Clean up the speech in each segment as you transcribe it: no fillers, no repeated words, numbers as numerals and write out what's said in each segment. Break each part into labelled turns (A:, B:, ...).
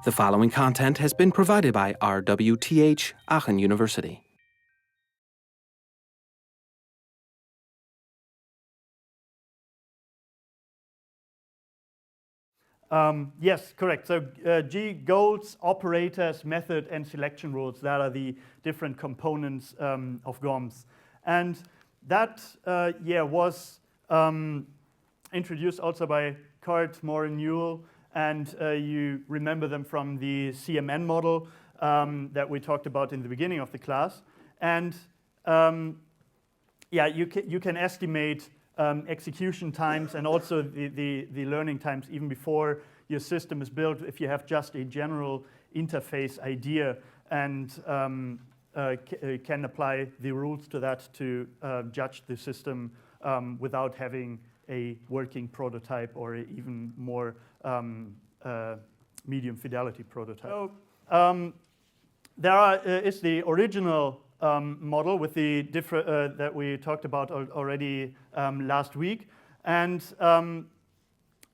A: The following content has been provided by RWTH Aachen University.
B: Yes, correct. So goals, operators, method, and selection rules, that are the different components of GOMS. And that, was introduced also by Cart, Moore, and Newell. And you remember them from the CMN model that we talked about in the beginning of the class. And you can estimate execution times and also the learning times even before your system is built if you have just a general interface idea and can apply the rules to that to judge the system without having a working prototype or a even more medium fidelity prototype. So there is the original model with the different that we talked about already last week, and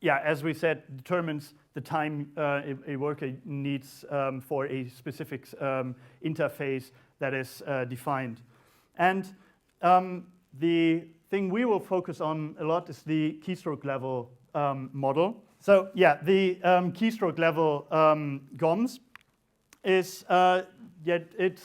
B: as we said, determines the time a worker needs for a specific interface that is defined. And the thing we will focus on a lot is the keystroke level model. So the keystroke level GOMS is it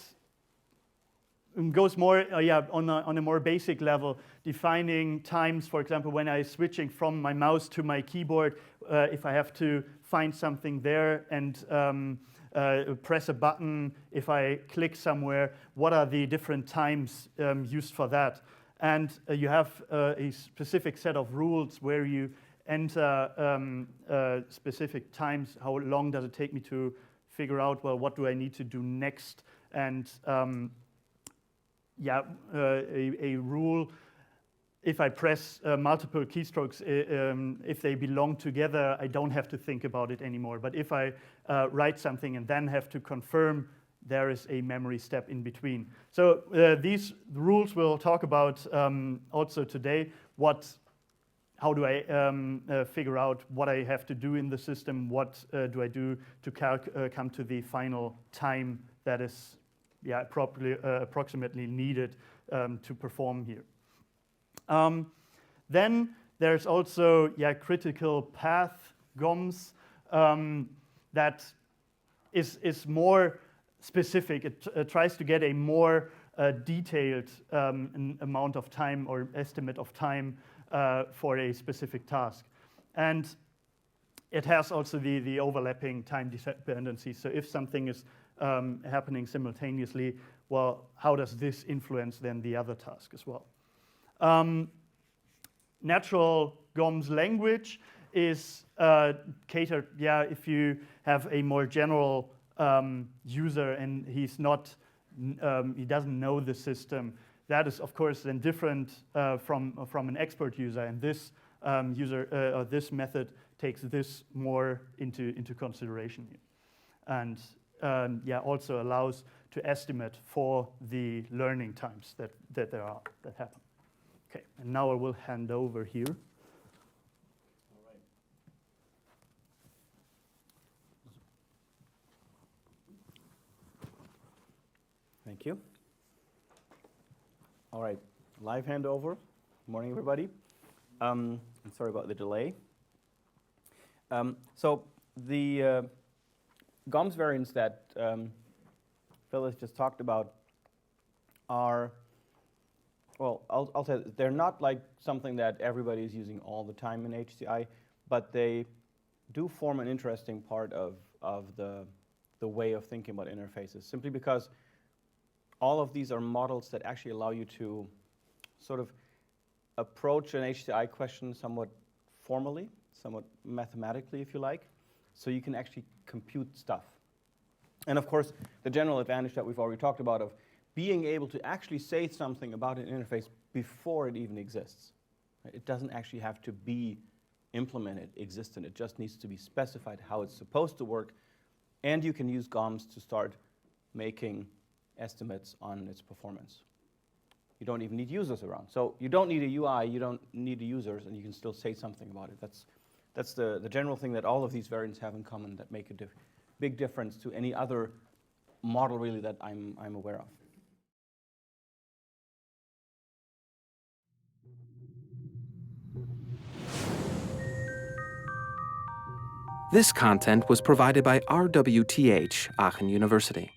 B: goes more on a more basic level, defining times, for example, when I'm switching from my mouse to my keyboard, if I have to find something there and press a button, if I click somewhere, what are the different times used for that? And you have a specific set of rules where you enter specific times. How long does it take me to figure out, well, what do I need to do next? And a rule, if I press multiple keystrokes, if they belong together, I don't have to think about it anymore. But if I write something and then have to confirm, there is a memory step in between. So these rules we'll talk about also today. How do I figure out what I have to do in the system? What do I do to come to the final time that is approximately needed to perform here. Then there's also critical path GOMS that is more specific. It tries to get a more detailed amount of time or estimate of time for a specific task. And it has also the overlapping time dependency. So if something is happening simultaneously, well, how does this influence then the other task as well? Natural GOMS language is catered, if you have a more general user and he doesn't know the system. That is, of course, then different from an expert user, and this user this method takes this more into consideration here. And also allows to estimate for the learning times that happen. Okay, and now I will hand over here.
C: All right. Thank you. All right, live handover. Good morning, everybody. I'm sorry about the delay. So the GOMS variants that Phyllis just talked about are, well, I'll say they're not like something that everybody is using all the time in HCI, but they do form an interesting part of the way of thinking about interfaces, simply because all of these are models that actually allow you to sort of approach an HCI question somewhat formally, somewhat mathematically, if you like, so you can actually compute stuff. And of course, the general advantage that we've already talked about of being able to actually say something about an interface before it even exists. It doesn't actually have to be implemented, existent. It just needs to be specified how it's supposed to work. And you can use GOMS to start making estimates on its performance. You don't even need users around. So you don't need a UI, you don't need the users, and you can still say something about it. That's the general thing that all of these variants have in common that make it big difference to any other model really that I'm aware of.
A: This content was provided by RWTH Aachen University.